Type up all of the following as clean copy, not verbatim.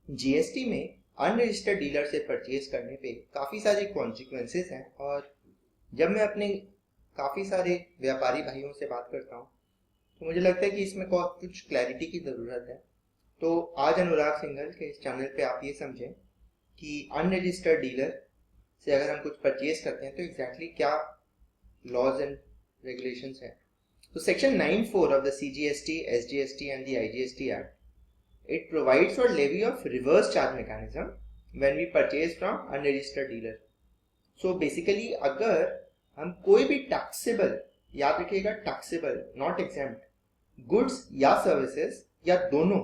GST में unregistered dealer से purchase करने पे काफ़ी सारी कॉन्सिक्वेंसेस हैं और जब मैं अपने काफ़ी सारे व्यापारी भाइयों से बात करता हूँ तो मुझे लगता है कि इसमें कुछ क्लैरिटी की ज़रूरत है। तो आज अनुराग सिंघल के इस चैनल पे आप ये समझें कि अनरजिस्टर्ड डीलर से अगर हम कुछ परचेज करते हैं तो एग्जैक्टली क्या लॉज एंड रेगुलेशंस हैं। तो section 9(4) of the CGST, SGST and the IGST act, it provides for levy of reverse charge mechanism when we purchase from unregistered dealer. So basically अगर हम कोई भी taxable, याद रखिएगा taxable not exempt, goods या services या दोनों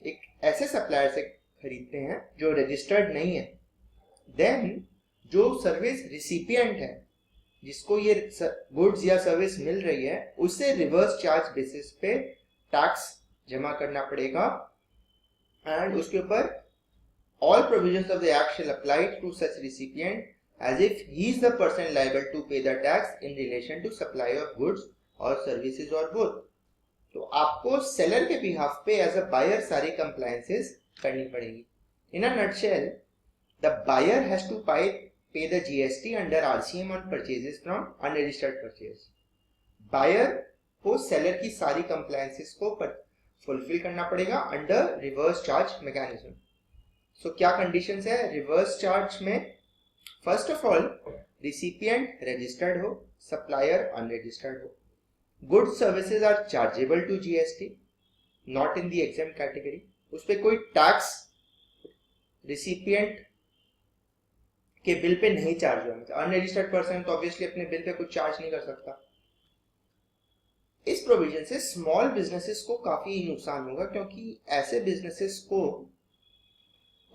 एक ऐसे सप्लायर से खरीदते हैं जो रजिस्टर्ड नहीं है, देन जो सर्विस रिसिपिएंट है जिसको ये गुड्स या सर्विस मिल रही है उससे रिवर्स चार्ज बेसिस पे टैक्स जमा करना पड़ेगा and उसके ऊपर all provisions of the act shall apply to such recipient as if he is the person liable to pay the tax in relation to supply of goods or services or both. तो आपको seller के behalf पे as a buyer सारी compliances करनी पड़ेगी. In a nutshell, the buyer has to pay the GST under RCM on purchases from unregistered purchase. Buyer को seller की सारी कंप्लायंसेस को फुलफिल करना पड़ेगा under reverse charge mechanism. So क्या कंडीशंस है रिवर्स चार्ज में? First of all recipient registered हो, सप्लायर अनरजिस्टर्ड हो. Goods services are chargeable to GST, not in the exempt category. उस पर कोई टैक्स रिसिपिएंट के बिल पे नहीं चार्ज होगा. अनरजिस्टर्ड पर्सन तो ऑब्वियसली अपने बिल पे कुछ चार्ज नहीं कर सकता. इस प्रोविजन से स्मॉल बिजनेसेस को काफी नुकसान होगा क्योंकि ऐसे बिजनेसेस को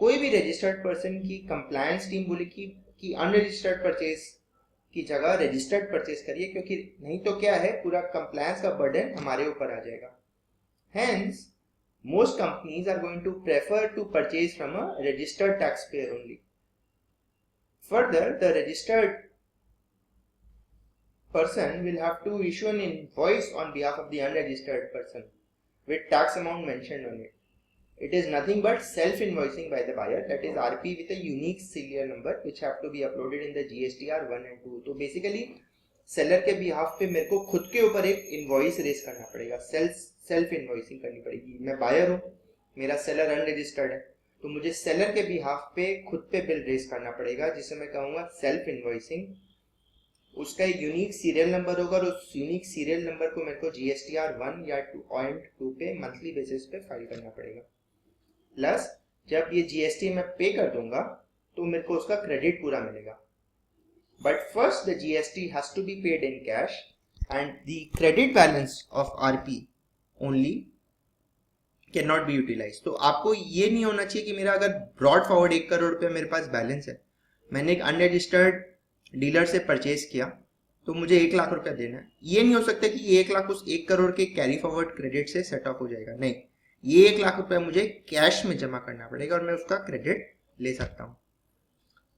कोई भी रजिस्टर्ड पर्सन की कंप्लायंस टीम बोले कि अनरजिस्टर्ड परचेज की जगह रजिस्टर्ड परचेज करिए, क्योंकि नहीं तो क्या है पूरा कंप्लायंस का बर्डन हमारे ऊपर आ जाएगा. Hence most companies are going to prefer to purchase from a registered tax payer only. Further the registered person will have to issue an invoice on behalf of the unregistered person with tax amount mentioned on it. It is nothing but self-invoicing by the buyer, that is RP with a unique serial number which have to be uploaded in the GSTR 1 and 2. तो basically seller के behalf पे मेरे को खुद के ऊपर एक invoice raise करना पड़ेगा, self invoicing करनी पड़ेगी. मैं buyer हूँ, मेरा seller unregistered है, तो मुझे seller के behalf पे खुद पे bill raise करना पड़ेगा जिसे मैं कहूँगा self invoicing. उसका एक यूनिक सीरियल नंबर होगा और उस यूनिक सीरियल नंबर को मेरे को GSTR 1 या 2 पे मंथली बेसिस पे फाइल करना पड़ेगा. प्लस जब ये GST मैं पे कर दूंगा तो मेरे को उसका क्रेडिट पूरा मिलेगा. But first the GST has to be paid in cash and the credit balance of RP only can not be utilise. तो आपको ये नहीं होना चाहिए कि मेरा अगर ब्रॉड फॉरवर्ड 1 करोड़ रुपया मेरे पास बैलेंस है, मैंने एक अनरजिस्टर्ड डीलर से परचेज किया तो मुझे 1 लाख रुपया देना है. ये नहीं हो सकता कि ये 1 लाख उस 1 करोड़ के कैरी फॉरवर्ड क्रेडिट से सेट ऑफ हो जाएगा. नहीं, ये 1 लाख रुपया मुझे कैश में जमा करना पड़ेगा और मैं उसका क्रेडिट ले सकता हूँ.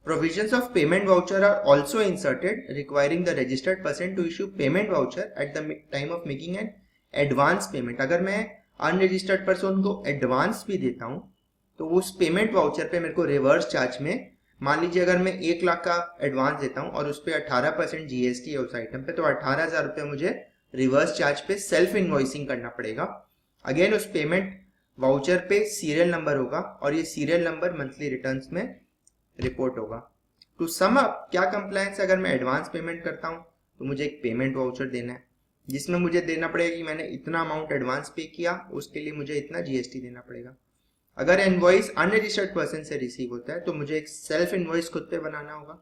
Provisions of payment voucher are also inserted requiring the registered person to issue payment voucher at the time of making an advance payment. अगर मैं अनरजिस्टर्ड पर्सन को एडवांस भी देता हूँ तो उस पेमेंट वाउचर पे मेरे को रिवर्स चार्ज में, मान लीजिए अगर मैं 1 लाख का एडवांस देता हूं और उस पर 18% GST है उस आइटम पे, तो 18,000 रुपये मुझे रिवर्स चार्ज पे सेल्फ इनवॉइसिंग करना पड़ेगा. अगेन उस पेमेंट वाउचर पे सीरियल नंबर होगा और ये सीरियल नंबर मंथली रिटर्न्स में रिपोर्ट होगा. टू सम अप, क्या कंप्लायंस? अगर मैं एडवांस पेमेंट करता हूँ तो मुझे एक पेमेंट वाउचर देना है जिसमें मुझे देना पड़ेगा कि मैंने इतना अमाउंट एडवांस पे किया, उसके लिए मुझे इतना GST देना पड़ेगा. अगर इनवॉइस अनरजिस्टर्ड पर्सन से रिसीव होता है तो मुझे एक सेल्फ इनवॉइस खुद पे बनाना होगा.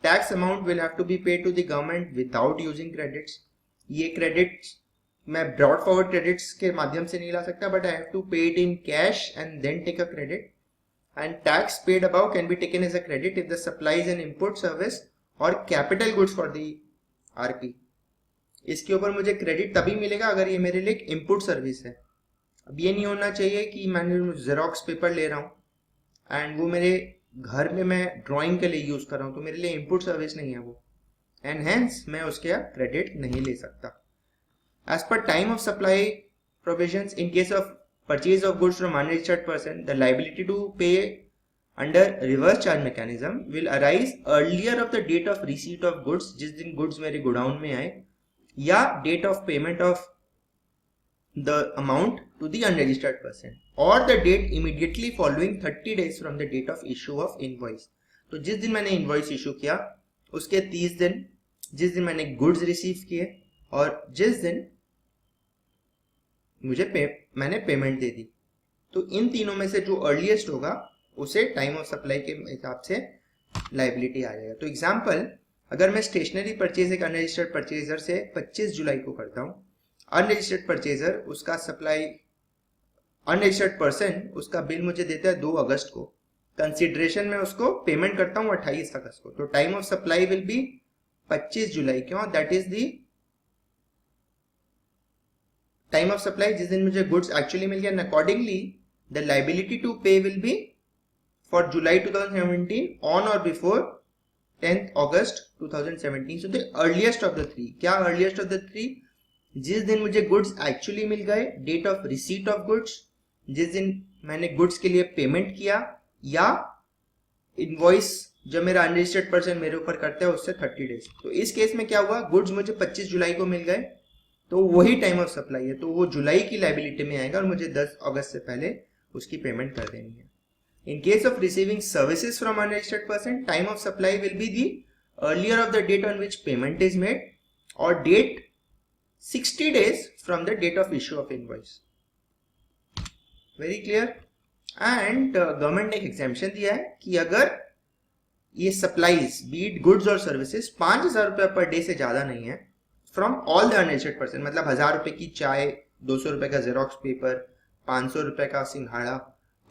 Tax amount will have to be paid to the government without using credits. ये क्रेडिट्स मैं ब्रॉड फॉरवर्ड क्रेडिट्स के माध्यम से नहीं ला सकता, but I have to pay it in cash and then take a credit. And tax paid above can be taken as a credit if the supply is an input service और capital goods for the RP. इसके ऊपर मुझे credit तभी मिलेगा अगर ये मेरे लिए एक इनपुट सर्विस है. अब ये नहीं होना चाहिए कि मैंने जेरोक्स पेपर ले रहा हूँ एंड वो मेरे घर में मैं ड्राइंग के लिए यूज कर रहा हूँ, तो मेरे लिए इनपुट सर्विस नहीं है वो, एंड हेंस मैं उसके क्रेडिट नहीं ले सकता. As per time of supply provisions, in case of purchase of goods from unregistered person, the liability to pay under reverse charge mechanism will arise earlier of the date of receipt of goods, जिस दिन goods मेरे godown में आए, या date of payment of the amount to the unregistered person, or the date immediately following 30 days from the date of issue of invoice. तो जिस दिन मैंने invoice issue किया उसके 30 दिन, जिस दिन मैंने goods receive किए और जिस दिन मैंने पेमेंट दे दी, तो इन तीनों में से जो अर्लीस्ट होगा उसे टाइम ऑफ सप्लाई के हिसाब से लाइबिलिटी आ जाएगा. तो एग्जांपल, अगर मैं स्टेशनरी परचेज एक अनरजिस्टर्ड परचेजर से 25 जुलाई को करता हूँ, अनरजिस्टर्ड परचेजर उसका सप्लाई, अनरजिस्टर्ड पर्सन उसका बिल मुझे देता है 2 अगस्त को, कंसिडरेशन में उसको पेमेंट करता हूँ 28 अगस्त को, तो time of supply will be 25 जुलाई. क्यों? That is the time of supply जिस दिन मुझे गुड्स एक्चुअली मिल गया. Accordingly the liability to pay will be for July 2017 on और before 10th August 2017. So the earliest of the three. क्या earliest of the three? जिस दिन मुझे गुड्स एक्चुअली मिल गए, date of receipt of goods, जिस दिन मैंने गुड्स के लिए पेमेंट किया, या इनवॉइस जब मेरा अनरजिस्टर्ड पर्सन मेरे ऊपर करता है उससे 30 डेज. तो इस केस में क्या हुआ, गुड्स मुझे 25 जुलाई को मिल गए, तो वही टाइम ऑफ सप्लाई है, तो वो जुलाई की लाइबिलिटी में आएगा और मुझे 10 अगस्त से पहले उसकी पेमेंट कर देनी है. In case of receiving services from unregistered person, time of supply will be the earlier of the date on which payment is made और date 60 days from the date of issue of invoice. Very clear? And government ने एक exemption दिया है कि अगर ये supplies beat goods और services 5,000 रुपये पर डे से ज्यादा नहीं है from all the unregistered person, मतलब 1,000 रुपए की चाय, 200 रुपए का जेरोक्स पेपर, 500 रुपए का सिंघाड़ा,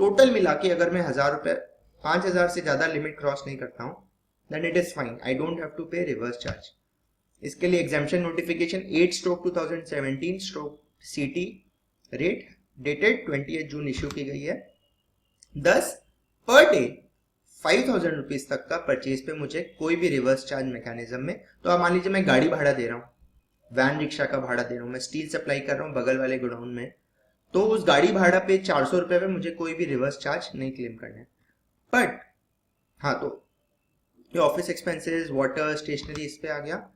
टोटल मिला के अगर मैं 1,000 रुपए 5,000 से ज्यादा लिमिट क्रॉस नहीं करता हूँ, then it is fine, I don't have to pay reverse charge. इसके लिए exemption notification 8/2017/CT rate dated 28 June issue की गई है. 10 पर डे 5,000 रुपीज तक का परचेज पे मुझे कोई भी रिवर्स चार्ज मैकेनिज्म में, तो आप मान लीजिए मैं गाड़ी भाड़ा दे रहा हूँ, वैन रिक्शा का भाड़ा दे रहा हूँ, मैं स्टील सप्लाई कर रहा हूँ बगल वाले गोडाउन में, तो उस गाड़ी भाड़ा पे 400 रुपए पे मुझे कोई भी रिवर्स चार्ज नहीं क्लेम करना है. बट हाँ, तो ये ऑफिस एक्सपेंसेस, वाटर, स्टेशनरी इस पे आ गया.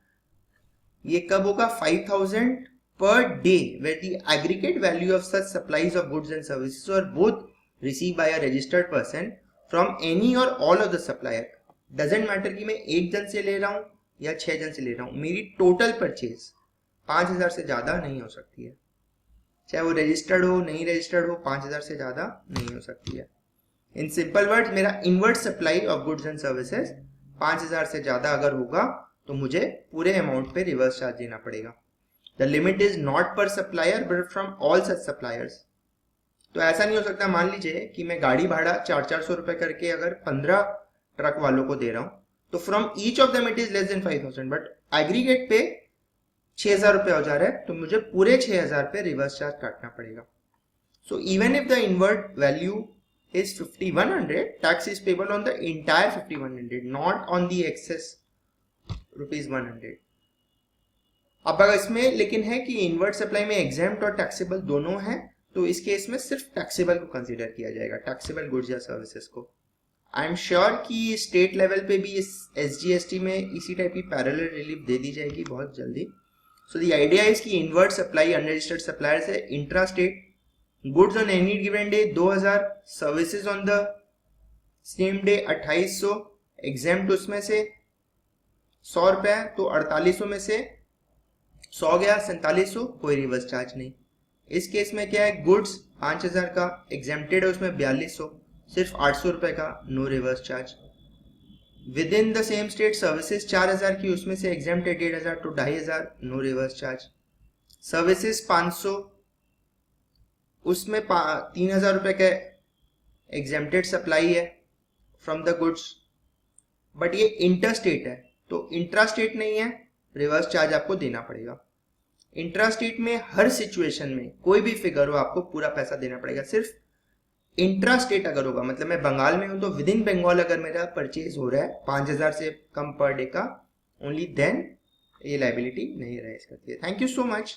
ये कब होगा? 5,000 per day where the aggregate value of such supplies of goods and services are both received by a registered person from any or all of the supplier. Doesn't matter कि मैं एक जन से ले रहा हूँ या 6 जन से ले रहा हूँ, मेरी टोटल परचेज 5,000 से ज्यादा नहीं हो सकती है. चाहे वो रजिस्टर्ड हो, नहीं रजिस्टर्ड हो, 5,000 से ज्यादा नहीं हो सकती है. इन सिंपल वर्ड्स, मेरा inward supply of goods and services 5,000 से ज्यादा अगर होगा तो मुझे पूरे अमाउंट पे रिवर्स चार्ज देना पड़ेगा. द लिमिट इज नॉट पर supplier but from all such suppliers. तो ऐसा नहीं हो सकता, मान लीजिए कि मैं गाड़ी भाड़ा 400-400 रुपए करके अगर 15 ट्रक वालों को दे रहा हूं, तो from each of them it is less than 5,000, but aggregate पे 6,000 रुपए हो जा रहा है, तो मुझे पूरे 6,000 पे रिवर्स चार्ज काटना पड़ेगा. So even if the inward value is 5,100, tax is payable on the entire 5,100, not on the excess ₹100. अब अगर इसमें लेकिन है कि इनवर्ट सप्लाई में एग्जेम्प्ट और टैक्सेबल दोनों हैं, तो इस केस में सिर्फ टैक्सेबल को कंसीडर किया जाएगा, टैक्सेबल गुड्स या सर्विसेज को. आई एम श्योर कि स्टेट लेवल पे भी इस SGST में इसी टाइप की पैरेलल रिलीफ दे दी जाएगी बहुत जल्दी. सो द आइडिया इज कि इनवर्ट सप्लाई अनरजिस्टर्ड सप्लायर से intra state goods on any given day 2,000, services on the same day 2,800, exempt उसमें से 100 रुपए, तो 4800 में से 100 गया 4700, कोई रिवर्स चार्ज नहीं. इस केस में क्या है, गुड्स 5,000 का एग्जेम्प्टेड है, उसमें 4200, सिर्फ 800 रुपए का, no reverse charge. Within the same state services 4,000 की, उसमें से एग्जेम्प्टेड 1,500, तो 2,500, नो रिवर्स चार्ज. सर्विसेज 500, उसमें 3,000 रुपए का एग्जेम्प्टेड सप्लाई है फ्रॉम द गुड्स, बट ये इंटर स्टेट है, तो इंट्रा स्टेट नहीं है, रिवर्स चार्ज आपको देना पड़ेगा. इंट्रा स्टेट में हर सिचुएशन में कोई भी फिगर हो आपको पूरा पैसा देना पड़ेगा. सिर्फ इंट्रा स्टेट अगर होगा, मतलब मैं बंगाल में हूं तो विद इन बंगाल अगर मेरा परचेज हो रहा है 5,000 से कम पर डे का, ओनली देन ये लाइबिलिटी नहीं राइज करती है. Thank you so much.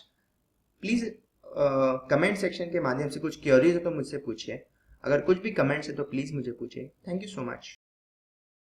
Please comment section के माध्यम से कुछ क्वेरीज हो तो मुझसे पूछिए, अगर कुछ भी कमेंट्स है तो प्लीज़ मुझे पूछिए। Thank you so much.